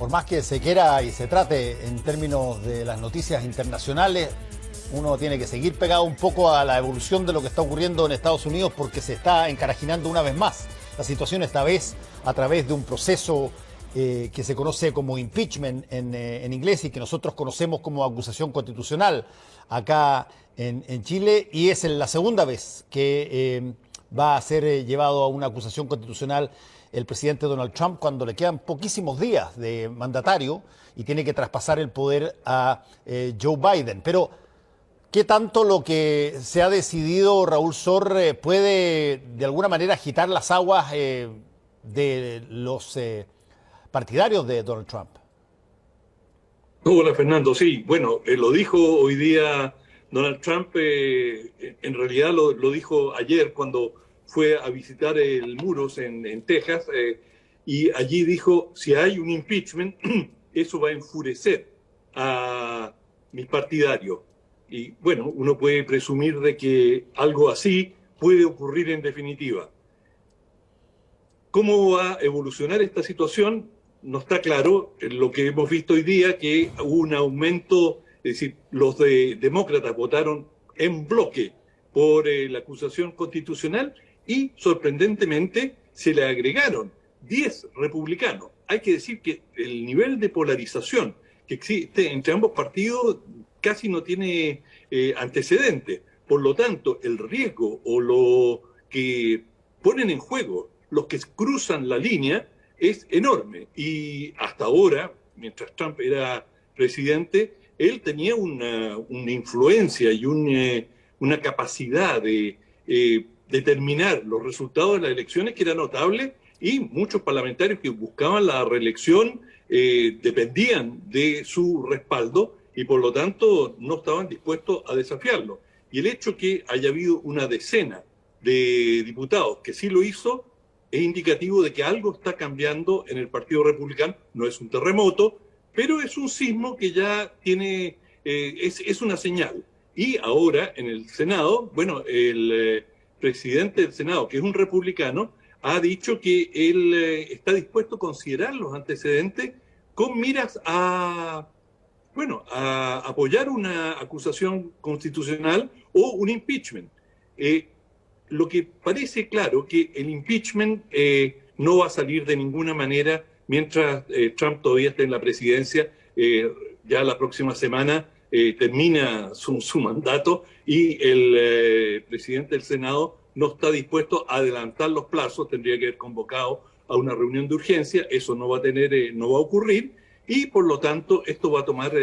por más que se quiera y se trate en términos de las noticias internacionales, uno tiene que seguir pegado un poco a la evolución de lo que está ocurriendo en Estados Unidos porque se está encarajinando una vez más la situación, esta vez a través de un proceso que se conoce como impeachment en inglés y que nosotros conocemos como acusación constitucional acá en Chile, y es la segunda vez que va a ser llevado a una acusación constitucional el presidente Donald Trump cuando le quedan poquísimos días de mandatario y tiene que traspasar el poder a Joe Biden. Pero ¿qué tanto lo que se ha decidido, Raúl Sor, puede de alguna manera agitar las aguas de los partidarios de Donald Trump? Hola Fernando, sí, bueno, lo dijo hoy día Donald Trump, en realidad lo dijo ayer cuando fue a visitar el Muros en Texas, y allí dijo, si hay un impeachment, eso va a enfurecer a mis partidarios. Y bueno, uno puede presumir de que algo así puede ocurrir en definitiva. ¿Cómo va a evolucionar esta situación? No está claro. Lo que hemos visto hoy día, que hubo un aumento, es decir, los demócratas votaron en bloque por la acusación constitucional y, sorprendentemente, se le agregaron 10 republicanos. Hay que decir que el nivel de polarización que existe entre ambos partidos casi no tiene antecedentes. Por lo tanto, el riesgo o lo que ponen en juego los que cruzan la línea es enorme. Y hasta ahora, mientras Trump era presidente, él tenía una influencia y una capacidad de determinar los resultados de las elecciones que era notable, y muchos parlamentarios que buscaban la reelección dependían de su respaldo y por lo tanto no estaban dispuestos a desafiarlo. Y el hecho que haya habido una decena de diputados que sí lo hizo es indicativo de que algo está cambiando en el Partido Republicano. No es un terremoto, pero es un sismo que ya tiene, es una señal. Y ahora en el Senado, bueno, el presidente del Senado, que es un republicano, ha dicho que él está dispuesto a considerar los antecedentes con miras a, bueno, a apoyar una acusación constitucional o un impeachment. Lo que parece claro que el impeachment no va a salir de ninguna manera mientras Trump todavía esté en la presidencia. Ya la próxima semana termina su mandato y el presidente del Senado no está dispuesto a adelantar los plazos. Tendría que haber convocado a una reunión de urgencia. Eso no va a ocurrir y por lo tanto esto va a tomar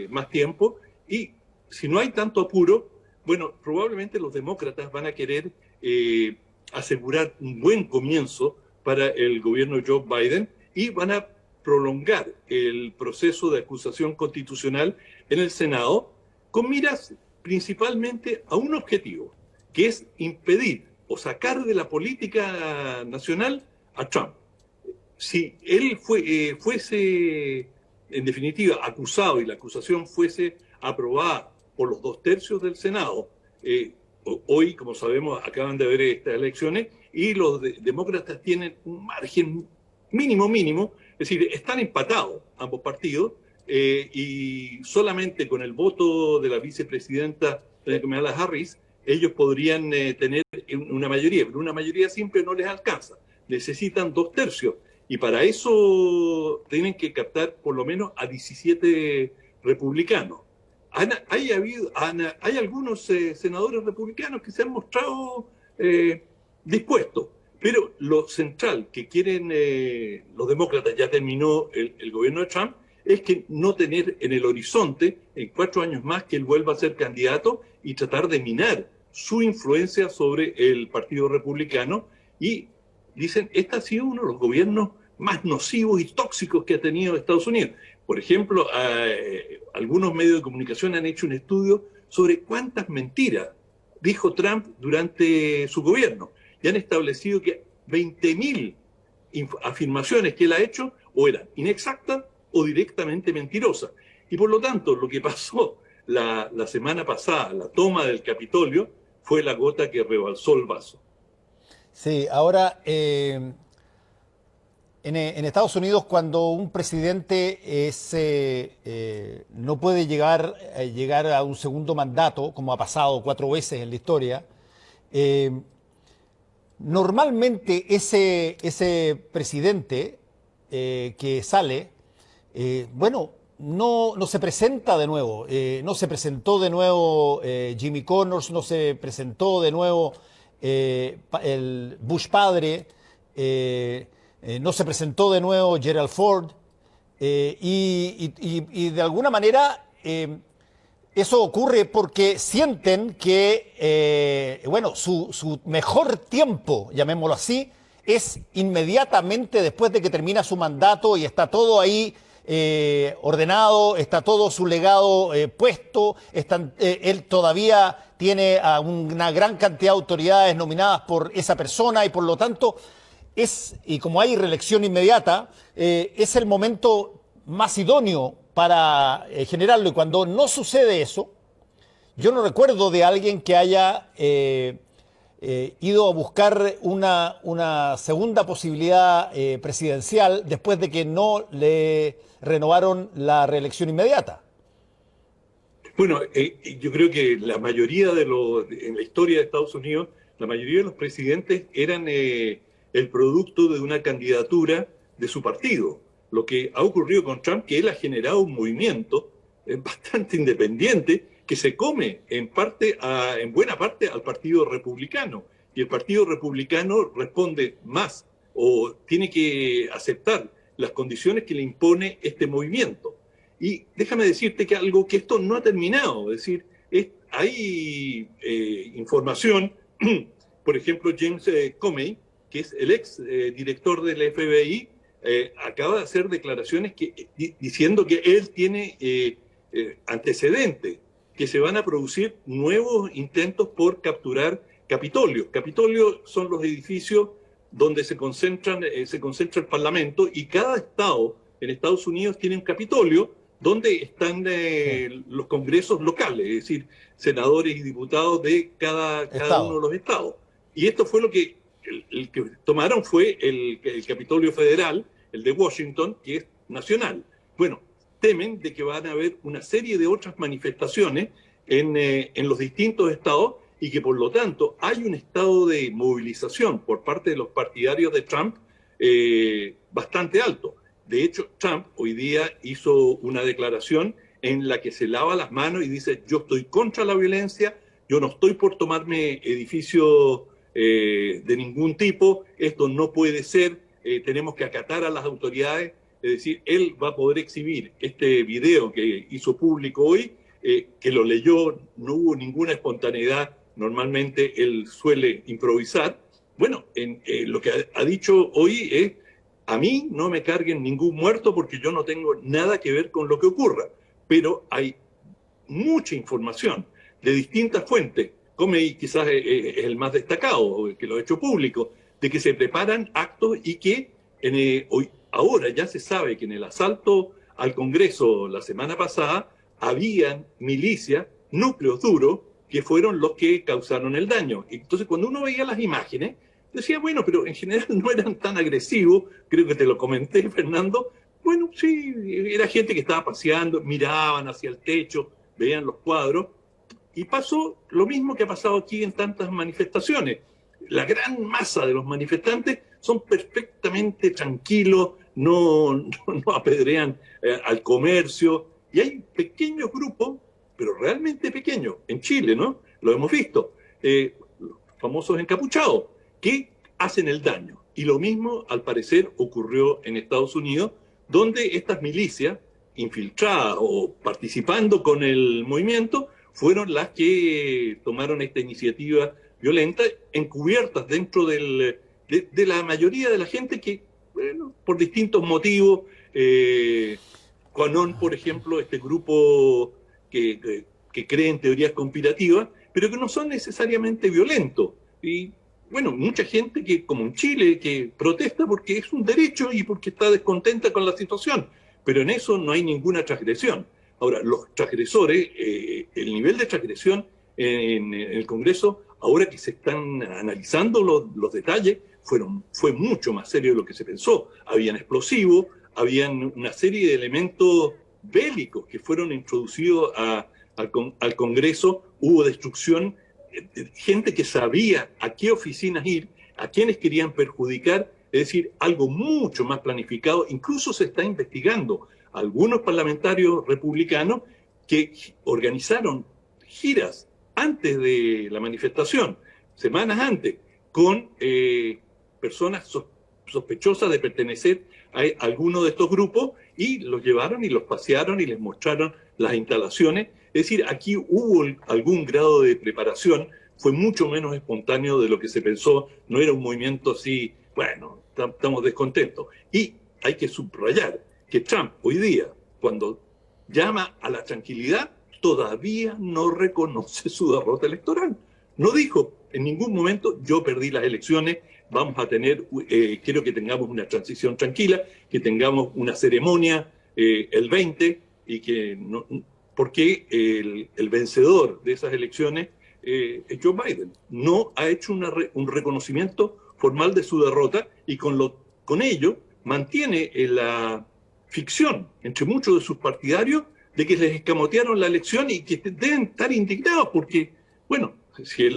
más tiempo, y si no hay tanto apuro, bueno, probablemente los demócratas van a querer asegurar un buen comienzo para el gobierno de Joe Biden y van a prolongar el proceso de acusación constitucional en el Senado con miras principalmente a un objetivo, que es impedir o sacar de la política nacional a Trump. Si él fuese, en definitiva, acusado y la acusación fuese aprobada por los 2/3 del Senado, hoy, como sabemos, acaban de haber estas elecciones y los demócratas tienen un margen mínimo, es decir, están empatados ambos partidos, y solamente con el voto de la vicepresidenta Kamala Harris, ellos podrían tener una mayoría, pero una mayoría simple no les alcanza, necesitan 2/3, y para eso tienen que captar por lo menos a 17 republicanos. Hay algunos senadores republicanos que se han mostrado dispuestos, pero lo central que quieren los demócratas, ya terminó el gobierno de Trump, es que no tener en el horizonte, en 4 años más, que él vuelva a ser candidato y tratar de minar su influencia sobre el Partido Republicano. Y dicen, este ha sido uno de los gobiernos más nocivos y tóxicos que ha tenido Estados Unidos. Por ejemplo, algunos medios de comunicación han hecho un estudio sobre cuántas mentiras dijo Trump durante su gobierno y han establecido que 20.000 afirmaciones que él ha hecho o eran inexactas o directamente mentirosas. Y por lo tanto, lo que pasó la semana pasada, la toma del Capitolio, fue la gota que rebalsó el vaso. Sí, ahora en Estados Unidos, cuando un presidente no puede llegar a un segundo mandato, como ha pasado 4 veces en la historia, normalmente ese presidente que sale, bueno, no se presenta de nuevo. No se presentó de nuevo Jimmy Connors, no se presentó de nuevo el Bush padre, no se presentó de nuevo Gerald Ford, y de alguna manera eso ocurre porque sienten que, bueno, su mejor tiempo, llamémoslo así, es inmediatamente después de que termina su mandato y está todo ahí ordenado, está todo su legado puesto, él todavía tiene a una gran cantidad de autoridades nominadas por esa persona y por lo tanto y como hay reelección inmediata, es el momento más idóneo para generarlo. Y cuando no sucede eso, yo no recuerdo de alguien que haya ido a buscar una segunda posibilidad presidencial después de que no le renovaron la reelección inmediata. Bueno, yo creo que la mayoría en la historia de Estados Unidos, la mayoría de los presidentes eran el producto de una candidatura de su partido. Lo que ha ocurrido con Trump, que él ha generado un movimiento bastante independiente que se come en buena parte al Partido Republicano. Y el Partido Republicano responde más o tiene que aceptar las condiciones que le impone este movimiento. Y déjame decirte que esto no ha terminado. Es decir, hay información, por ejemplo, James Comey, que es el ex director del FBI, acaba de hacer declaraciones diciendo que él tiene antecedentes, que se van a producir nuevos intentos por capturar Capitolio. Capitolio son los edificios donde se concentra el Parlamento, y cada estado en Estados Unidos tiene un Capitolio donde están los congresos locales, es decir, senadores y diputados de cada uno de los estados. Y esto fue lo que el que tomaron fue el Capitolio Federal, el de Washington, que es nacional. Bueno, temen de que van a haber una serie de otras manifestaciones en los distintos estados y que por lo tanto hay un estado de movilización por parte de los partidarios de Trump bastante alto. De hecho, Trump hoy día hizo una declaración en la que se lava las manos y dice: yo estoy contra la violencia, yo no estoy por tomarme edificios de ningún tipo, esto no puede ser, tenemos que acatar a las autoridades. Es decir, él va a poder exhibir este video que hizo público hoy, que lo leyó, no hubo ninguna espontaneidad, normalmente él suele improvisar. Bueno, lo que ha dicho hoy es: a mí no me carguen ningún muerto porque yo no tengo nada que ver con lo que ocurra. Pero hay mucha información de distintas fuentes, Comey quizás es el más destacado, que lo ha hecho público, de que se preparan actos y que ahora ya se sabe que en el asalto al Congreso la semana pasada habían milicias, núcleos duros, que fueron los que causaron el daño. Entonces, cuando uno veía las imágenes, decía, bueno, pero en general no eran tan agresivos, creo que te lo comenté, Fernando. Bueno, sí, era gente que estaba paseando, miraban hacia el techo, veían los cuadros, y pasó lo mismo que ha pasado aquí en tantas manifestaciones. La gran masa de los manifestantes son perfectamente tranquilos, no apedrean al comercio, y hay pequeños grupos, pero realmente pequeños, en Chile, ¿no? Lo hemos visto, los famosos encapuchados, que hacen el daño. Y lo mismo, al parecer, ocurrió en Estados Unidos, donde estas milicias, infiltradas o participando con el movimiento, fueron las que tomaron esta iniciativa violenta, encubiertas dentro de la mayoría de la gente que, bueno, por distintos motivos, QAnon, por ejemplo, este grupo que cree en teorías conspirativas, pero que no son necesariamente violentos. Y bueno, mucha gente que, como en Chile, que protesta porque es un derecho y porque está descontenta con la situación, pero en eso no hay ninguna transgresión. Ahora, los transgresores, el nivel de transgresión en el Congreso, ahora que se están analizando los detalles, fue mucho más serio de lo que se pensó. Habían explosivos, habían una serie de elementos bélicos que fueron introducidos al Congreso, hubo destrucción, gente que sabía a qué oficinas ir, a quienes querían perjudicar, es decir, algo mucho más planificado. Incluso se está investigando algunos parlamentarios republicanos que organizaron giras antes de la manifestación, semanas antes, con personas sospechosas de pertenecer a alguno de estos grupos, y los llevaron y los pasearon y les mostraron las instalaciones. Es decir, aquí hubo algún grado de preparación, fue mucho menos espontáneo de lo que se pensó, no era un movimiento así, bueno, estamos descontentos. Y hay que subrayar que Trump hoy día, cuando llama a la tranquilidad, todavía no reconoce su derrota electoral. No dijo en ningún momento: yo perdí las elecciones, vamos a tener, quiero que tengamos una transición tranquila, que tengamos una ceremonia el 20, y que no, porque el vencedor de esas elecciones es Joe Biden. No ha hecho un reconocimiento formal de su derrota, y con ello mantiene la ficción entre muchos de sus partidarios de que les escamotearon la elección y que deben estar indignados porque, bueno, si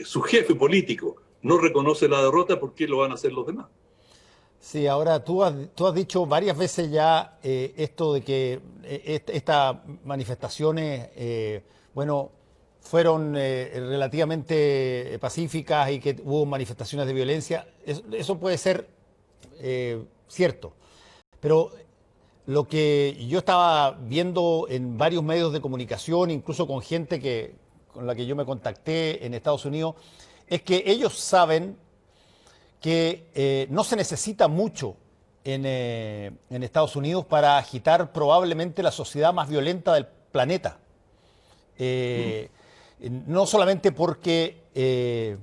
su jefe político no reconoce la derrota, ¿por qué lo van a hacer los demás? Sí, ahora tú has dicho varias veces ya esto de que estas manifestaciones, bueno, fueron relativamente pacíficas y que hubo manifestaciones de violencia. Eso puede ser cierto, pero lo que yo estaba viendo en varios medios de comunicación, incluso con gente con la que yo me contacté en Estados Unidos, es que ellos saben que no se necesita mucho en Estados Unidos para agitar probablemente la sociedad más violenta del planeta. No solamente porque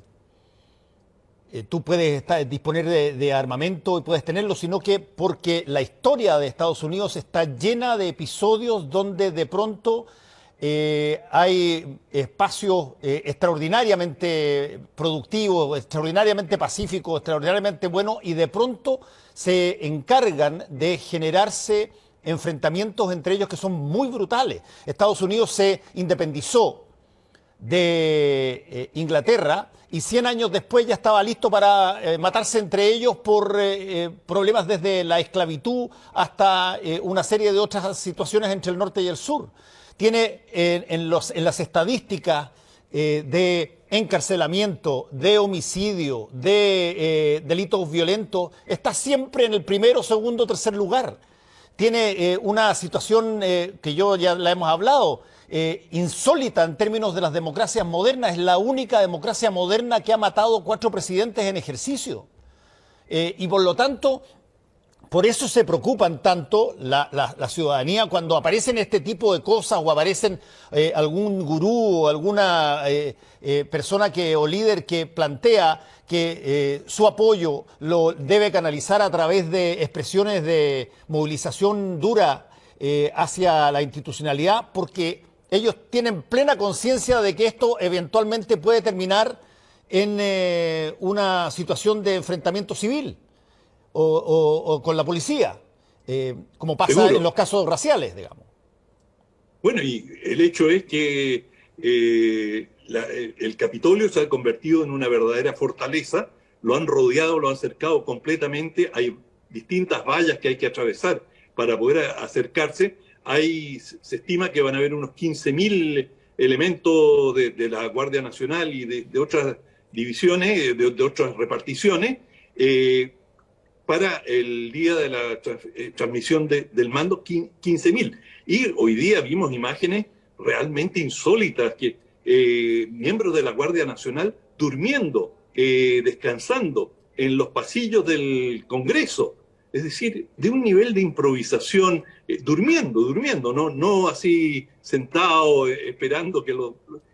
tú puedes disponer de armamento y puedes tenerlo, sino que porque la historia de Estados Unidos está llena de episodios donde de pronto hay espacios extraordinariamente productivos, extraordinariamente pacíficos, extraordinariamente buenos, y de pronto se encargan de generarse enfrentamientos entre ellos que son muy brutales. Estados Unidos se independizó de Inglaterra y 100 años después ya estaba listo para matarse entre ellos por problemas desde la esclavitud hasta una serie de otras situaciones entre el norte y el sur. Tiene en las estadísticas de encarcelamiento, de homicidio, de delitos violentos, está siempre en el primero, segundo, tercer lugar. Tiene una situación que yo ya la hemos hablado, insólita en términos de las democracias modernas. Es la única democracia moderna que ha matado 4 presidentes en ejercicio. Y por lo tanto, por eso se preocupan tanto la ciudadanía cuando aparecen este tipo de cosas, o aparecen algún gurú o alguna persona o líder que plantea que su apoyo lo debe canalizar a través de expresiones de movilización dura hacia la institucionalidad, porque ellos tienen plena conciencia de que esto eventualmente puede terminar en una situación de enfrentamiento civil o con la policía, como pasa Seguro. en los casos raciales, digamos. Bueno, y el hecho es que el Capitolio se ha convertido en una verdadera fortaleza, lo han rodeado, lo han cercado completamente, hay distintas vallas que hay que atravesar para poder acercarse. Se estima que van a haber unos 15.000 elementos de la Guardia Nacional y de otras divisiones, de otras reparticiones, para el día de la transmisión del mando, 15.000. Y hoy día vimos imágenes realmente insólitas, que miembros de la Guardia Nacional durmiendo, descansando en los pasillos del Congreso. Es decir, de un nivel de improvisación, durmiendo, no así sentado esperando que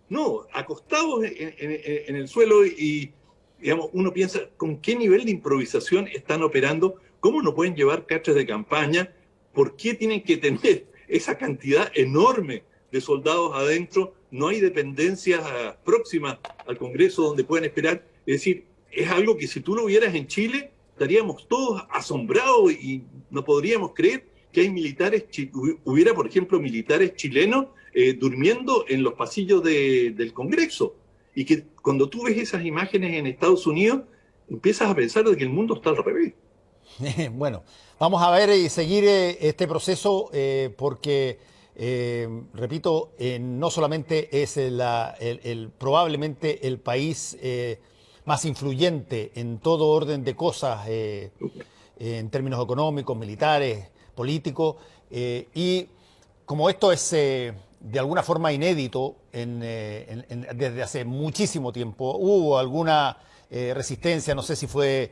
no, acostados en el suelo, y digamos, uno piensa con qué nivel de improvisación están operando, cómo no pueden llevar cachas de campaña, por qué tienen que tener esa cantidad enorme de soldados adentro, no hay dependencias próximas al Congreso donde pueden esperar. Es decir, es algo que si tú lo vieras en Chile, estaríamos todos asombrados y no podríamos creer que hay militares, hubiera, por ejemplo, militares chilenos durmiendo en los pasillos del Congreso. Y que cuando tú ves esas imágenes en Estados Unidos, empiezas a pensar de que el mundo está al revés. Bueno, vamos a ver y seguir este proceso porque, repito, no solamente es probablemente el país más influyente en todo orden de cosas, en términos económicos, militares, políticos, y como esto es de alguna forma inédito desde hace muchísimo tiempo, hubo alguna resistencia, no sé si fue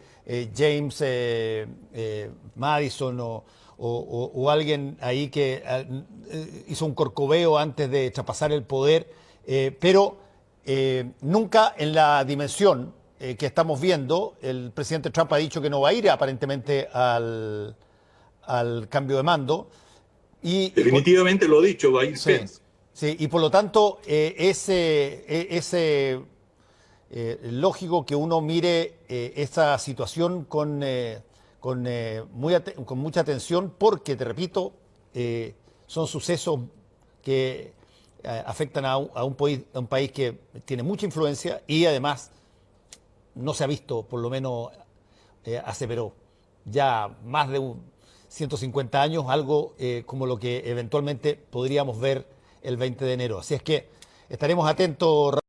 James Madison o alguien ahí que hizo un corcoveo antes de traspasar el poder, pero nunca en la dimensión que estamos viendo. El presidente Trump ha dicho que no va a ir aparentemente al cambio de mando. Definitivamente lo ha dicho, va a ir Sí, Pence. sí, y por lo tanto lógico que uno mire esta situación con mucha atención porque, te repito, son sucesos que afectan a un país que tiene mucha influencia y además no se ha visto, por lo menos aseveró, ya más de 150 años, algo como lo que eventualmente podríamos ver el 20 de enero. Así es que estaremos atentos.